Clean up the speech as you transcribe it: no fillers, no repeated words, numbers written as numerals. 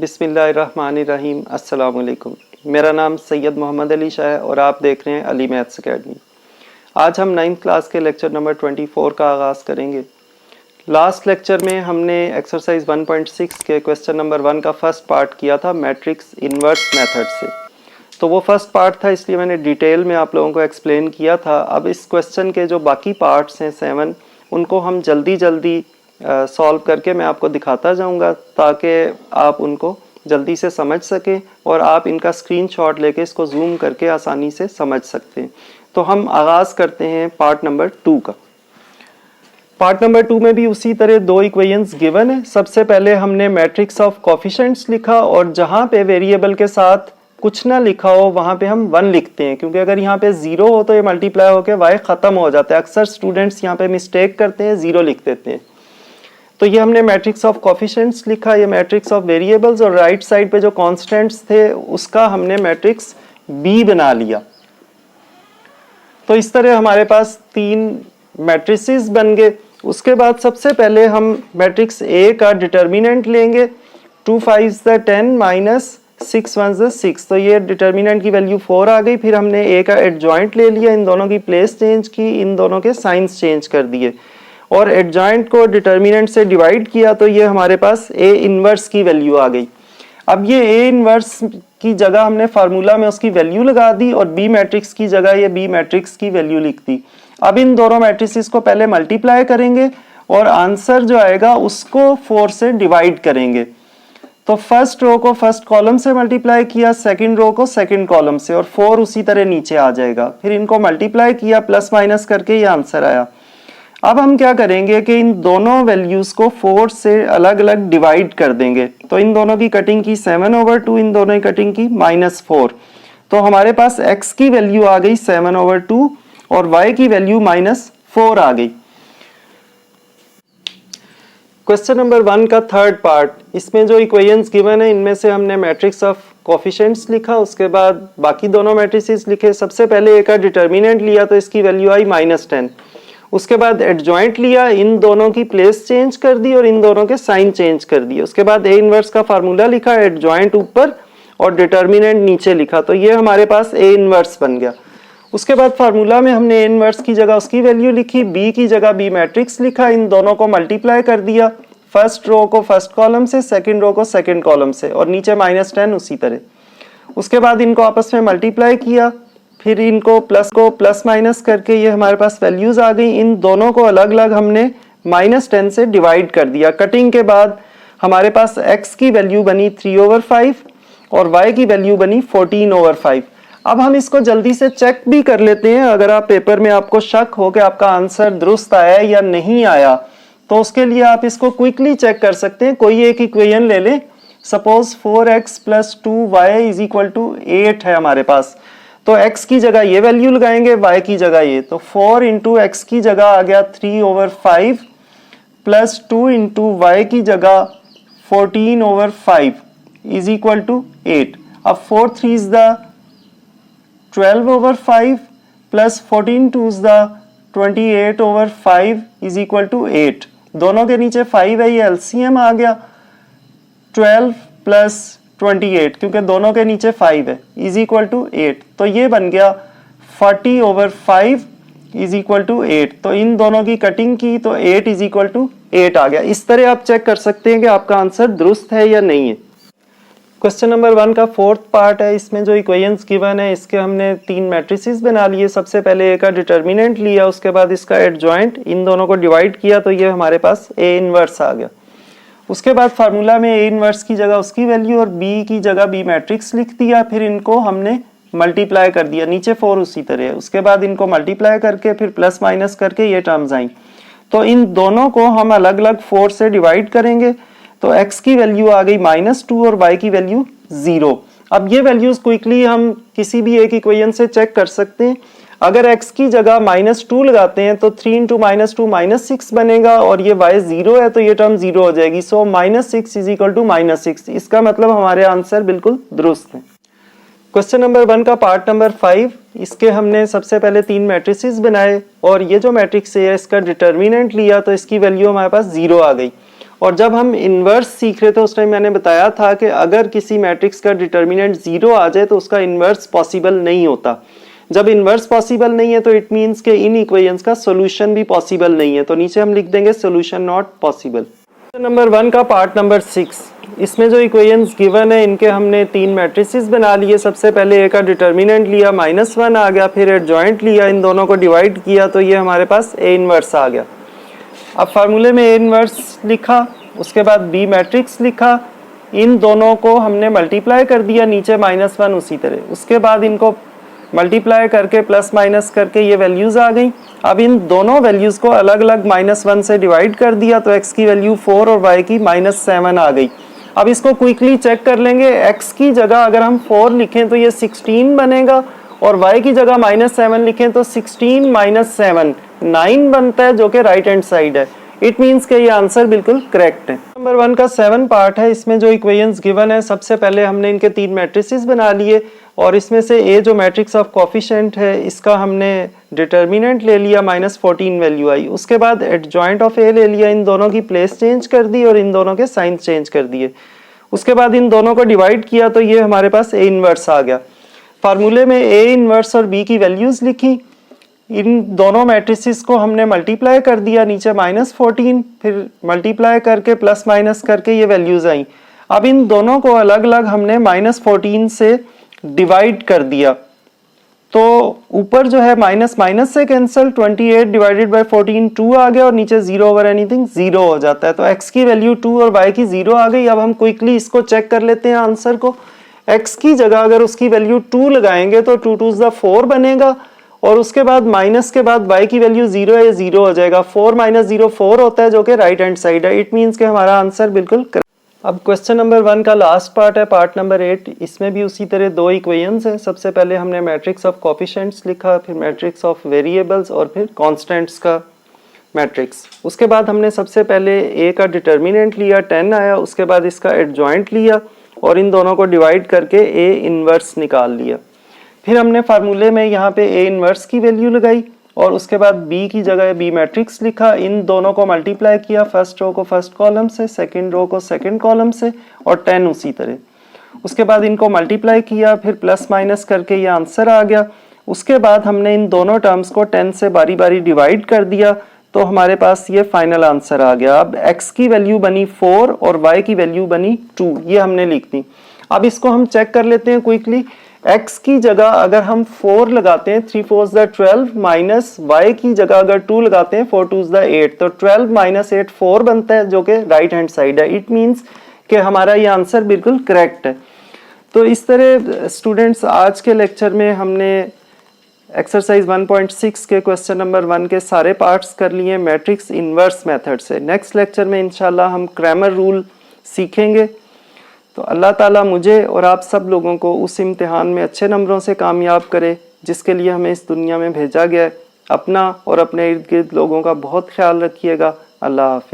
बिस्मिल्लाहिर्रहमानिर्रहीम। अस्सलाम वालेकुम। मेरा नाम सैयद मोहम्मद अली शाह है और आप देख रहे हैं अली मैथ्स अकेडमी। आज हम 9th क्लास के लेक्चर नंबर 24 का आगाज़ करेंगे। लास्ट लेक्चर में हमने एक्सरसाइज 1.6 के क्वेश्चन नंबर 1 का फर्स्ट पार्ट किया था मैट्रिक्स इन्वर्स मेथड से। तो वो फर्स्ट पार्ट था, इसलिए मैंने डिटेल में आप लोगों को एक्सप्लेन किया था। अब इस क्वेश्चन के जो बाकी पार्ट्स हैं 7, उनको हम जल्दी सॉल्व करके मैं आपको दिखाता जाऊंगा ताकि आप उनको जल्दी से समझ सकें और आप इनका स्क्रीनशॉट लेके इसको जूम करके आसानी से समझ सकते हैं। तो हम आगाज़ करते हैं पार्ट नंबर 2 का। पार्ट नंबर 2 में भी उसी तरह दो इक्वेशंस गिवन है। सबसे पहले हमने मैट्रिक्स ऑफ कोफिशिएंट्स लिखा और जहाँ पे वेरिएबल के साथ कुछ ना लिखा हो वहाँ पे हम 1 लिखते हैं, क्योंकि अगर यहाँ पे 0 हो तो ये मल्टीप्लाई होकर y ख़त्म हो जाता है। अक्सर स्टूडेंट्स यहाँ पे मिस्टेक करते हैं, 0 लिख देते हैं। तो ये हमने मैट्रिक्स ऑफ कोफिशिएंट्स लिखा, ये मैट्रिक्स ऑफ वेरिएबल्स, और राइट साइड पे जो कांस्टेंट्स थे उसका हमने मैट्रिक्स बी बना लिया। तो इस तरह हमारे पास 3 मैट्रिसेस बन गए। उसके बाद सबसे पहले हम मैट्रिक्स ए का डिटर्मिनेंट लेंगे। 2 5 10 माइनस 6 1 6, तो ये डिटर्मिनेंट की वैल्यू 4 आ गई। फिर हमने ए का एडजॉइंट ले लिया, इन दोनों की प्लेस चेंज की, इन दोनों के साइंस चेंज कर दिए और एडजॉइंट को डिटर्मिनेंट से डिवाइड किया, तो ये हमारे पास ए इनवर्स की वैल्यू आ गई। अब ये ए इनवर्स की जगह हमने फार्मूला में उसकी वैल्यू लगा दी और बी मैट्रिक्स की जगह ये बी मैट्रिक्स की वैल्यू लिख दी। अब इन दोनों मैट्रिसेस को पहले मल्टीप्लाई करेंगे और आंसर जो आएगा उसको 4 से डिवाइड करेंगे। तो फर्स्ट रो को फर्स्ट कॉलम से मल्टीप्लाई किया, सेकंड रो को सेकंड कॉलम से, और 4 उसी तरह नीचे आ जाएगा। फिर इनको मल्टीप्लाई किया प्लस माइनस करके ये आंसर आया। अब हम क्या करेंगे कि इन दोनों वैल्यूज को 4 से अलग अलग डिवाइड कर देंगे। तो इन दोनों की कटिंग की 7/2, इन दोनों की कटिंग की -4। तो हमारे पास x की वैल्यू आ गई 7/2 और y की वैल्यू -4 आ गई। क्वेश्चन नंबर 1 का थर्ड पार्ट, इसमें जो इक्वेशंस गिवन है इनमें से हमने मैट्रिक्स ऑफ कोफिशिएंट्स लिखा, उसके बाद बाकी दोनों मैट्रिसेस लिखे। सबसे पहले ए का डिटर्मिनेंट लिया तो इसकी वैल्यू आई -10। उसके बाद एडजॉइंट लिया, इन दोनों की प्लेस चेंज कर दी और इन दोनों के साइन चेंज कर दिए। उसके बाद ए इनवर्स का फार्मूला लिखा, एडजॉइंट ऊपर और डिटर्मिनेंट नीचे लिखा, तो ये हमारे पास ए इनवर्स बन गया। उसके बाद फार्मूला में हमने ए इनवर्स की जगह उसकी वैल्यू लिखी, बी की जगह बी मैट्रिक्स लिखा, इन दोनों को मल्टीप्लाई कर दिया, फर्स्ट रो को फर्स्ट कॉलम से, सेकंड रो को सेकंड कॉलम से, और नीचे -10 उसी तरह। उसके बाद इनको आपस में मल्टीप्लाई किया, फिर इनको प्लस माइनस करके ये हमारे पास वैल्यूज आ गई। इन दोनों को अलग अलग हमने -10 से डिवाइड कर दिया। कटिंग के बाद हमारे पास x की वैल्यू बनी 3/5 और y की वैल्यू बनी 14/5। अब हम इसको जल्दी से चेक भी कर लेते हैं। अगर आप पेपर में आपको शक हो कि आपका आंसर दुरुस्त आया या नहीं आया, तो उसके लिए आप इसको क्विकली चेक कर सकते हैं। कोई एक इक्वेशन ले लें, सपोज 4x + 2y = 8 है हमारे पास, तो x की जगह ये वैल्यू लगाएंगे, y की जगह ये, तो 4 × x की जगह आ गया 3/5 प्लस 2 × y की जगह 14/5 = 8। अब 4 3s 12/5 प्लस 14 2s 28/5 = 8। दोनों के नीचे 5 है, ये एलसीएम आ गया 12 प्लस 28, क्योंकि दोनों के नीचे 5 है, = 8। तो ये बन गया 40/5 = 8। तो इन दोनों की कटिंग की तो 8 = 8 आ गया। इस तरह आप चेक कर सकते हैं कि आपका आंसर दुरुस्त है या नहीं है। क्वेश्चन नंबर 1 का फोर्थ पार्ट है। इसमें जो इक्वेशंस गिवन है इसके हमने 3 मैट्रिसेस बना लिए। सबसे पहले ए का डिटर्मिनेंट लिया, उसके बाद इसका एडजॉइंट, इन दोनों को डिवाइड किया, तो ये हमारे पास ए इनवर्स आ गया। उसके बाद फार्मूला में ए इनवर्स की जगह उसकी वैल्यू और बी की जगह बी मैट्रिक्स लिख दिया। फिर इनको हमने मल्टीप्लाई कर दिया, नीचे 4 उसी तरह है। उसके बाद इनको मल्टीप्लाई करके फिर प्लस माइनस करके ये टर्म्स आई। तो इन दोनों को हम अलग अलग 4 से डिवाइड करेंगे, तो x की वैल्यू आ गई -2 और y की वैल्यू 0। अब ये वैल्यूज क्विकली हम किसी भी एक इक्वेशन से चेक कर सकते हैं। अगर x की जगह -2 लगाते हैं तो 3 × -2 -6 बनेगा, और ये y 0 है तो ये टर्म 0 हो जाएगी। सो -6 = -6। इसका मतलब हमारे आंसर बिल्कुल दुरुस्त है। क्वेश्चन नंबर 1 का पार्ट नंबर 5, इसके हमने सबसे पहले 3 मैट्रिसेस बनाए और ये जो मैट्रिक्स है इसका डिटर्मिनेंट लिया, तो इसकी वैल्यू हमारे पास 0 आ गई। और जब हम इन्वर्स सीख रहे थे उस टाइम मैंने बताया था कि अगर किसी मैट्रिक्स का डिटर्मिनेंट 0 आ जाए तो उसका इन्वर्स पॉसिबल नहीं होता। जब इन्वर्स पॉसिबल नहीं है तो इट मीन्स के इन इक्वेशंस का सॉल्यूशन भी पॉसिबल नहीं है। तो नीचे हम लिख देंगे सॉल्यूशन नॉट पॉसिबल। नंबर 1 का पार्ट नंबर 6, इसमें जो इक्वेशंस गिवन है इनके हमने 3 मैट्रिसेस बना लिए। सबसे पहले ए का डिटर्मिनेंट लिया, -1 आ गया, फिर एडजॉइंट लिया, इन दोनों को डिवाइड किया तो ये हमारे पास ए इनवर्स आ गया। अब फार्मूले में ए इनवर्स लिखा, उसके बाद बी मैट्रिक्स लिखा, इन दोनों को हमने मल्टीप्लाई कर दिया, नीचे -1 उसी तरह, उसके बाद इनको मल्टीप्लाई करके प्लस माइनस करके ये वैल्यूज आ गई। अब इन दोनों वैल्यूज को अलग अलग -1 से डिवाइड कर दिया तो x की वैल्यू 4 और y की -7 आ गई। अब इसको क्विकली चेक कर लेंगे, x की जगह अगर हम 4 लिखें तो ये 16 बनेगा और y की जगह -7 लिखें तो 16 - 7 9 बनता है, जो कि राइट हैंड साइड है। इट मीन्स के ये आंसर बिल्कुल करेक्ट है। नंबर 1 का 7 पार्ट है, इसमें जो इक्वेशंस गिवन है सबसे पहले हमने इनके 3 मैट्रिसेस बना लिए और इसमें से ए जो मैट्रिक्स ऑफ कोफिशिएंट है इसका हमने डिटर्मिनेंट ले लिया, -14 वैल्यू आई। उसके बाद एडजॉइंट ऑफ ए ले लिया, इन दोनों की प्लेस चेंज कर दी और इन दोनों के साइन चेंज कर दिए। उसके बाद इन दोनों को डिवाइड किया तो ये हमारे पास ए इनवर्स आ गया। फार्मूले में ए इनवर्स और बी की वैल्यूज लिखी, इन दोनों मैट्रिसेस को हमने मल्टीप्लाई कर दिया, नीचे -14, फिर मल्टीप्लाई करके प्लस माइनस करके ये वैल्यूज आई। अब इन दोनों को अलग अलग हमने -14 से डिवाइड कर दिया तो ऊपर जो है माइनस माइनस से कैंसिल, 28 डिवाइडेड बाय 14 2 आ गया और नीचे 0 ओवर एनीथिंग 0 हो जाता है। तो x की वैल्यू 2 और y की 0 आ गई। अब हम क्विकली इसको चेक कर लेते हैं आंसर को। x की जगह अगर उसकी वैल्यू 2 लगाएंगे तो 2 2 = 4 बनेगा और उसके बाद माइनस के बाद y की वैल्यू 0 है, 0 हो जाएगा। 4 - 0 4 होता है, जो कि राइट हैंड साइड है। इट मीन्स के हमारा आंसर बिल्कुल करेक्ट। अब क्वेश्चन नंबर 1 का लास्ट पार्ट है, पार्ट नंबर 8। इसमें भी उसी तरह 2 इक्वेशंस हैं। सबसे पहले हमने मैट्रिक्स ऑफ कोफिशिएंट्स लिखा, फिर मैट्रिक्स ऑफ वेरिएबल्स और फिर कांस्टेंट्स का मैट्रिक्स। उसके बाद हमने सबसे पहले ए का डिटर्मिनेंट लिया, 10 आया। उसके बाद इसका एडजॉइंट लिया और इन दोनों को डिवाइड करके ए इनवर्स निकाल लिया। फिर हमने फार्मूले में यहाँ पे ए इनवर्स की वैल्यू लगाई और उसके बाद बी की जगह बी मैट्रिक्स लिखा, इन दोनों को मल्टीप्लाई किया, फर्स्ट रो को फर्स्ट कॉलम से, सेकंड रो को सेकंड कॉलम से और 10 उसी तरह। उसके बाद इनको मल्टीप्लाई किया, फिर प्लस माइनस करके ये आंसर आ गया। उसके बाद हमने इन दोनों टर्म्स को 10 से बारी बारी डिवाइड कर दिया तो हमारे पास ये फाइनल आंसर आ गया। अब x की वैल्यू बनी 4 और y की वैल्यू बनी 2, ये हमने लिख दी। अब इसको हम चेक कर लेते हैं क्विकली। x की जगह अगर हम 4 लगाते हैं, 3 4 = 12 माइनस y की जगह अगर 2 लगाते हैं, 4 2 = 8, तो 12 - 8 4 बनता है, जो कि राइट हैंड साइड है। इट मीन्स कि हमारा ये आंसर बिल्कुल करेक्ट है। तो इस तरह स्टूडेंट्स आज के लेक्चर में हमने एक्सरसाइज 1.6 के क्वेश्चन नंबर 1 के सारे पार्ट्स कर लिए मैट्रिक्स इनवर्स मेथड से। नेक्स्ट लेक्चर में इंशाल्लाह हम क्रैमर रूल सीखेंगे। तो अल्लाह ताला मुझे और आप सब लोगों को उस इम्तिहान में अच्छे नंबरों से कामयाब करे जिसके लिए हमें इस दुनिया में भेजा गया है। अपना और अपने इर्द गिर्द लोगों का बहुत ख्याल रखिएगा। अल्लाह हाफिज़।